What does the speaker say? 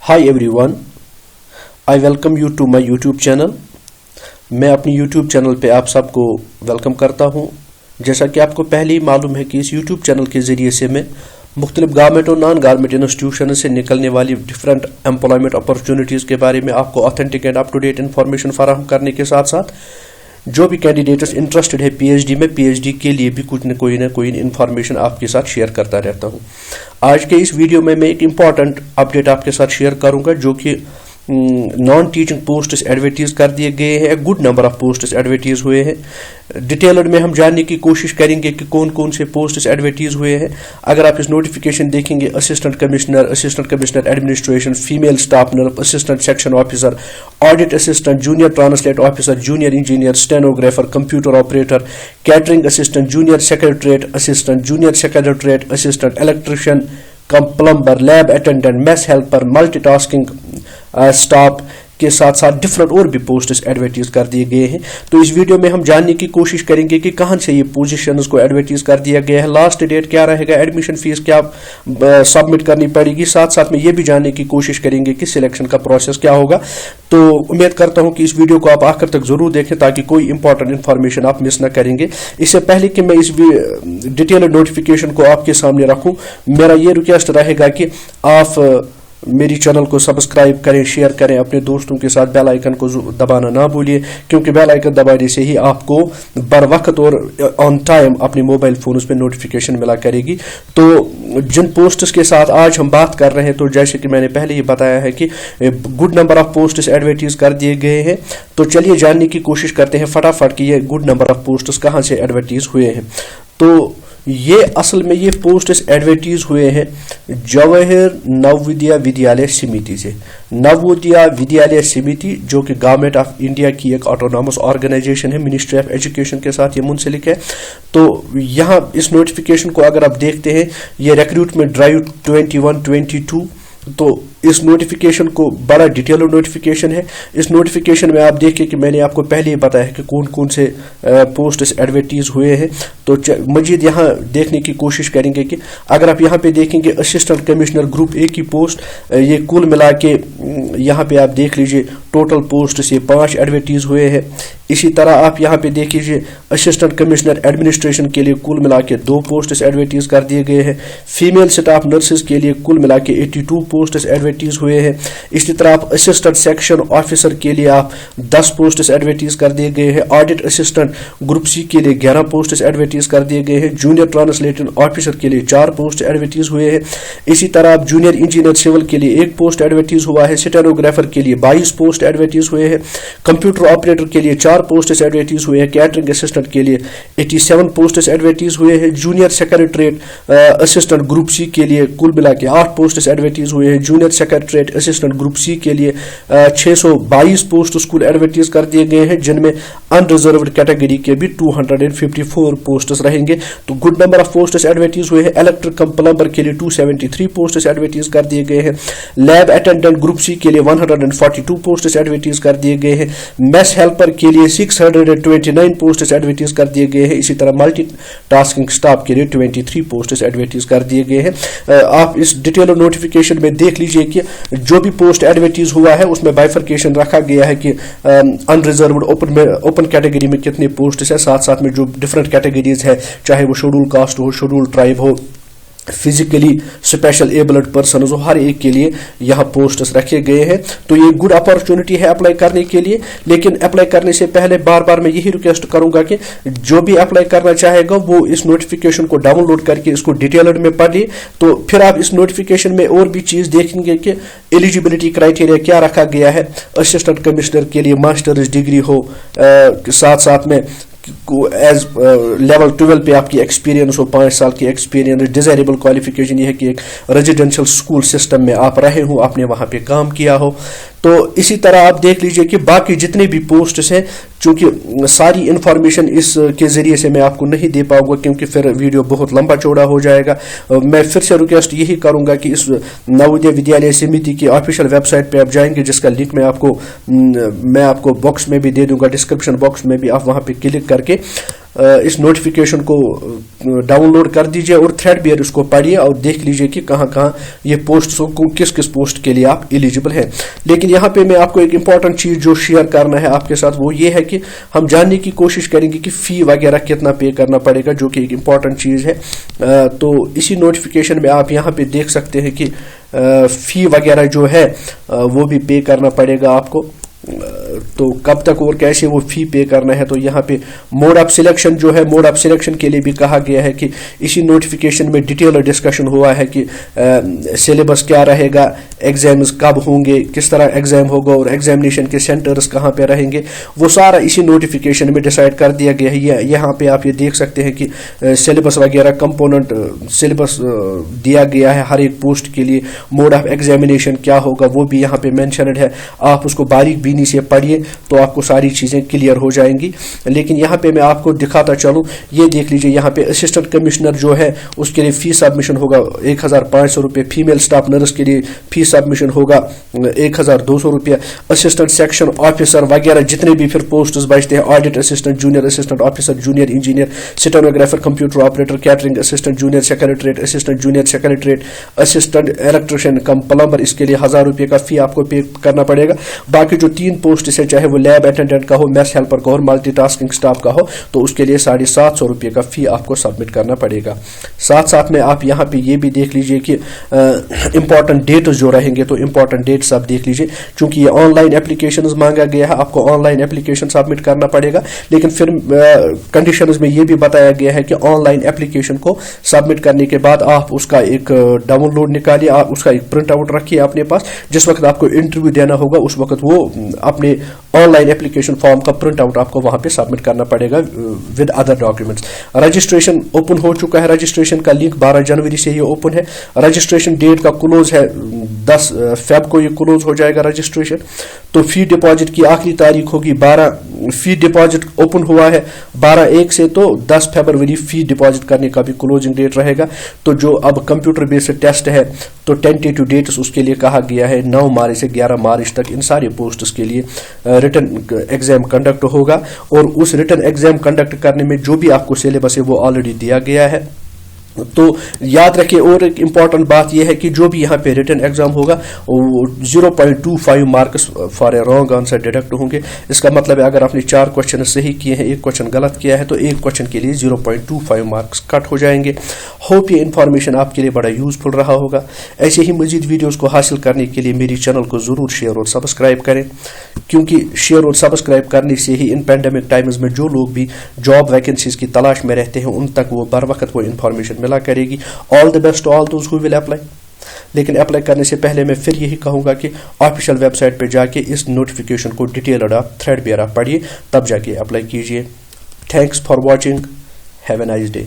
Hi everyone, I welcome you to my YouTube channel. मैं अपनी YouTube channel पे आप सबको वेलकम करता हूँ. जैसा कि आपको पहले ही मालूम है कि इस YouTube चैनल के ज़रिए से मैं मुख्तलिफ गवर्नमेंट और नॉन गवर्नमेंट इंस्टीट्यूशन से निकलने वाली डिफरेंट एम्प्लॉयमेंट अपॉर्चुनिटीज़ के बारे में आपको authentic and up to date information फराहम करने के साथ साथ जो भी कैंडिडेट्स इंटरेस्टेड है पीएचडी में, पीएचडी के लिए भी कुछ न कोई इन्फॉर्मेशन आपके साथ शेयर करता रहता हूँ. आज के इस वीडियो में मैं एक इम्पॉर्टेंट अपडेट आपके साथ शेयर करूँगा जो कि नॉन टीचिंग पोस्ट्स एडवर्टीज कर दिए गए हैं. Good number of posts advertised हुए हैं. डिटेल्ड में हम जानने की कोशिश करेंगे कि कौन कौन से पोस्ट्स एडवर्टीज हुए हैं. अगर आप इस नोटिफिकेशन देखेंगे, assistant commissioner administration, female staff nurse, assistant section officer, audit assistant, junior translate officer, junior engineer, stenographer, computer operator, catering assistant, junior secretariat assistant, junior secretariat assistant, electrician, plumber, lab attendant, mess helper, multitasking staff के साथ साथ different और भी posts advertise कर दिए गए हैं. तो इस वीडियो में हम जानने की कोशिश करेंगे कि कहां से ये पोजीशंस को एडवर्टीज कर दिया गया है, लास्ट डेट क्या रहेगा, एडमिशन फीस क्या सबमिट करनी पड़ेगी. साथ साथ में ये भी जानने की कोशिश करेंगे कि सिलेक्शन का प्रोसेस क्या होगा. तो उम्मीद करता हूं कि इस वीडियो को आप आखिर तक जरूर देखें ताकि कोई इंपॉर्टेंट इन्फॉर्मेशन आप मिस ना करेंगे. इससे पहले कि मैं इस डिटेल नोटिफिकेशन को आपके सामने रखूं, मेरा ये रिक्वेस्ट रहेगा कि आप मेरी चैनल को सब्सक्राइब करें, शेयर करें अपने दोस्तों के साथ. बेल आइकन को दबाना ना भूलिए क्योंकि बेल आइकन दबाने से ही आपको बर वक्त और ऑन टाइम अपने मोबाइल फोन पे नोटिफिकेशन मिला करेगी. तो जिन पोस्ट्स के साथ आज हम बात कर रहे हैं, तो जैसे कि मैंने पहले ही बताया है कि good number of posts advertise कर दिए गए हैं. तो चलिए जानने की कोशिश करते हैं फटाफट कि ये गुड नंबर ऑफ पोस्ट्स कहाँ से एडवर्टीज हुए हैं. तो ये असल में ये पोस्ट्स एडवर्टीज हुए हैं जवाहर नवोदय विद्यालय समिति से. नवोदय विद्यालय समिति जो कि गवर्नमेंट ऑफ इंडिया की एक ऑटोनॉमस ऑर्गेनाइजेशन है, मिनिस्ट्री ऑफ एजुकेशन के साथ ये मुंसलिक है. तो यहाँ इस नोटिफिकेशन को अगर आप देखते हैं, ये रिक्रूटमेंट ड्राइव 21-22, तो इस नोटिफिकेशन को बड़ा डिटेल नोटिफिकेशन है. इस नोटिफिकेशन में आप देखिए कि मैंने आपको पहले ही बताया है कि कौन कौन से पोस्ट्स एडवर्टीज हुए हैं. तो मजीद यहाँ देखने की कोशिश करेंगे कि अगर आप यहाँ पे देखेंगे असिस्टेंट कमिश्नर ग्रुप ए की पोस्ट, ये कुल मिला के यहाँ पे आप देख लीजिए टोटल पोस्ट ये 5 एडवर्टीज हुए हैं. इसी तरह आप यहाँ पे देख लीजिए असिस्टेंट कमिश्नर एडमिनिस्ट्रेशन के लिए कुल मिला के 2 पोस्ट्स एडवर्टीज कर दिए गए हैं. फीमेल स्टाफ नर्सेज के लिए कुल मिला के 82 पोस्ट्स एडवर्टीज हुए हैं. इसी तरह आप असिस्टेंट सेक्शन ऑफिसर के लिए आप 10 पोस्ट्स एडवर्टीज कर दिए गए हैं. ऑडिट असिस्टेंट ग्रुप सी के लिए 11 पोस्ट्स एडवर्टीज कर दिए गए हैं. जूनियर ट्रांसलेटिंग ऑफिसर के लिए 4 पोस्ट एडवर्टीज हुए हैं. इसी तरह आप जूनियर इंजीनियर सिविल के लिए 1 पोस्ट एडवर्टीज हुआ है. स्टेनोग्राफर के लिए 22 पोस्ट एडवर्टीज हुए हैं. कंप्यूटर ऑपरेटर के लिए 4 पोस्ट्स एडवर्टीज हुए हैं. कैटरिंग असिस्टेंट के लिए 87 पोस्ट्स एडवर्टीज हुए हैं. Junior secretariat assistant group C के लिए कुल मिला के 8 पोस्ट्स एडवर्टीज हुए हैं. Junior secretariat assistant group C के लिए 622 पोस्ट स्कूल एडवर्टीज कर दिए गए हैं, जिनमें अनरिजर्व्ड कैटेगरी के भी 254 पोस्ट्स रहेंगे. तो good number of posts advertised हुए हैं. इलेक्ट्रिक प्लम्बर के लिए 273 पोस्ट्स एडवर्टीज कर दिए गए हैं. लैब अटेंडेंट ग्रुप सी के लिए 142 पोस्ट्स एडवर्टीज कर दिए गए हैं. मेस हेल्पर के लिए 629 पोस्ट्स एडवर्टीज कर दिए गए हैं. इसी तरह मल्टी टास्किंग स्टाफ के लिए 23 पोस्ट्स एडवर्टीज कर दिए गए हैं. आप इस डिटेल नोटिफिकेशन में देख लीजिए कि जो भी पोस्ट एडवर्टीज हुआ है उसमें बाइफरकेशन रखा गया है कि अनरिजर्व्ड ओपन कैटेगरी में कितने पोस्ट है, साथ साथ में जो डिफरेंट कैटेगरीज है, चाहे वो शेड्यूल कास्ट हो, शेड्यूल ट्राइब हो, फिजिकली स्पेशल एबल्ड पर्सन हो, हर एक के लिए यहाँ पोस्ट्स रखे गए हैं. तो ये गुड अपॉर्चुनिटी है अप्लाई करने के लिए. लेकिन अप्लाई करने से पहले बार बार मैं यही रिक्वेस्ट करूंगा कि जो भी अप्लाई करना चाहेगा वो इस नोटिफिकेशन को डाउनलोड करके इसको डिटेल्ड में पढ़ ले. तो फिर आप इस नोटिफिकेशन में और भी चीज देखेंगे कि एलिजिबिलिटी क्राइटेरिया क्या रखा गया है. असिस्टेंट कमिश्नर के लिए मास्टर्स डिग्री हो, साथ साथ में एज लेवल 12 पे आपकी एक्सपीरियंस हो, 5 साल की एक्सपीरियंस. डिजायरेबल क्वालिफिकेशन ये है कि एक रेजिडेंशियल स्कूल सिस्टम में आप रहे हो, आपने वहां पे काम किया हो. तो इसी तरह आप देख लीजिए कि बाकी जितने भी पोस्ट्स हैं, चूंकि सारी इंफॉर्मेशन इस के जरिए से मैं आपको नहीं दे पाऊंगा क्योंकि फिर वीडियो बहुत लंबा चौड़ा हो जाएगा. मैं फिर से रिक्वेस्ट यही करूंगा कि इस नवोदय विद्यालय समिति की ऑफिशियल वेबसाइट पे आप जाएंगे, जिसका लिंक मैं आपको बॉक्स में भी दे दूंगा, डिस्क्रिप्शन बॉक्स में भी. आप वहां पे क्लिक करके इस नोटिफिकेशन को डाउनलोड कर दीजिए और थ्रेडबीयर इसको पढ़िए और देख लीजिए कि कहाँ कहाँ ये पोस्ट को किस किस पोस्ट के लिए आप एलिजिबल हैं। लेकिन यहाँ पे मैं आपको एक इम्पॉर्टेंट चीज़ जो शेयर करना है आपके साथ वो ये है कि हम जानने की कोशिश करेंगे कि फ़ी वगैरह कितना पे करना पड़ेगा, जो कि एक इम्पॉर्टेंट चीज़ है। तो इसी नोटिफिकेशन में आप यहाँ पे देख सकते हैं कि फ़ी वगैरह जो है वो भी पे करना पड़ेगा आपको। तो कब तक और कैसे वो फी पे करना है, तो यहाँ पे मोड ऑफ सिलेक्शन जो है, मोड ऑफ सिलेक्शन के लिए भी कहा गया है कि इसी नोटिफिकेशन में डिटेल डिस्कशन हुआ है कि सिलेबस क्या रहेगा, एग्जाम्स कब होंगे, किस तरह एग्जाम होगा और एग्जामिनेशन के सेंटर्स कहाँ पे रहेंगे, वो सारा इसी नोटिफिकेशन में डिसाइड कर दिया गया है। यहाँ पे आप ये देख सकते हैं कि सिलेबस वगैरह कंपोनेंट सिलेबस दिया गया है हर एक पोस्ट के लिए। मोड ऑफ एग्जामिनेशन क्या होगा वो भी यहाँ पे मेंशनड है। आप उसको बारीक बीनी से पढ़िए तो आपको सारी चीजें क्लियर हो जाएंगी। लेकिन यहाँ पे मैं आपको दिखाता चलूं, ये देख लीजिए यहाँ पे असिस्टेंट कमिश्नर जो है उसके लिए फी सबमिशन होगा 1500 रुपये, फीमेल स्टाफ नर्स के लिए फी सबमिशन होगा 1200 रुपये, असिस्टेंट सेक्शन ऑफिसर वगैरह जितने भी फिर पोस्ट्स बचते हैं, audit assistant, junior assistant officer, junior engineer, stenographer, computer operator, catering assistant, junior secretariat assistant, junior secretariat assistant, electrician cum plumber, इसके लिए 1000 रुपये का फी आपको पे करना पड़ेगा। बाकी जो 3 पोस्ट से चाहे वो लैब अटेंडेंट का हो, मैस हेल्पर का हो, मल्टीटास्किंग स्टाफ का हो, तो उसके लिए 750 रुपये का फी आपको सबमिट करना पड़ेगा। साथ साथ में आप यहाँ पे ये भी देख लीजिए कि इंपॉर्टेंट डेट जो रहेंगे, तो इंपॉर्टेंट डेट्स आप देख लीजिए। चूंकि ये ऑनलाइन एप्लीकेशन मांगा गया है, आपको ऑनलाइन एप्लीकेशन सबमिट करना पड़ेगा। लेकिन फिर कंडीशंस में ये भी बताया गया है कि ऑनलाइन एप्लीकेशन को सबमिट करने के बाद आप उसका एक डाउनलोड निकालिए, आप उसका एक प्रिंट आउट रखिए अपने पास। जिस वक्त आपको इंटरव्यू देना होगा उस वक्त वो अपने ऑनलाइन एप्लीकेशन फॉर्म का प्रिंट आउट आपको वहां पे सबमिट करना पड़ेगा with other documents. Registration open हो चुका है, रजिस्ट्रेशन का लिंक 12 जनवरी से ये ओपन है। रजिस्ट्रेशन डेट का क्लोज है 10 फेब को ये क्लोज हो जाएगा रजिस्ट्रेशन। तो फी डिपॉजिट की आखिरी तारीख होगी 12, फी डिपॉजिट ओपन हुआ है 12/1 से, तो 10 फरवरी फी डिपॉजिट करने का भी क्लोजिंग डेट रहेगा। तो जो अब कंप्यूटर बेस्ड टेस्ट है तो टेंटेटिव डेट्स उसके लिए कहा गया है 9 मार्च से 11 मार्च तक इन सारे पोस्ट्स के लिए रिटन एग्जाम कंडक्ट होगा। और उस रिटन एग्जाम कंडक्ट करने में जो भी आपको सिलेबस है वो ऑलरेडी दिया गया है। तो याद रखिए, और एक इम्पॉर्टेंट बात यह है कि जो भी यहाँ पे रिटन एग्जाम होगा 0.25 marks for a wrong answer deduct होंगे। इसका मतलब है अगर आपने 4 क्वेश्चन सही किए हैं, 1 क्वेश्चन गलत किया है, तो 1 क्वेश्चन के लिए 0.25 मार्क्स कट हो जाएंगे। होप ये इन्फॉर्मेशन आपके लिए बड़ा यूजफुल रहा होगा। ऐसे ही मजीद वीडियोस को हासिल करने के लिए मेरी चैनल को जरूर शेयर और सब्सक्राइब करें, क्योंकि शेयर और सब्सक्राइब करने से ही इन पैंडेमिक टाइम्स में जो लोग भी जॉब वैकेंसीज की तलाश में रहते हैं उन तक वो बर वक्त वो इन्फॉर्मेशन मिला करेगी। All the best to all those who will apply. लेकिन अप्लाई करने से पहले मैं फिर यही कहूंगा कि ऑफिशियल वेबसाइट पे जाके इस नोटिफिकेशन को डिटेल्ड आप थ्रेडबीयर आप पढ़िए, तब जाके अप्लाई कीजिए। Thanks for watching, have a nice day.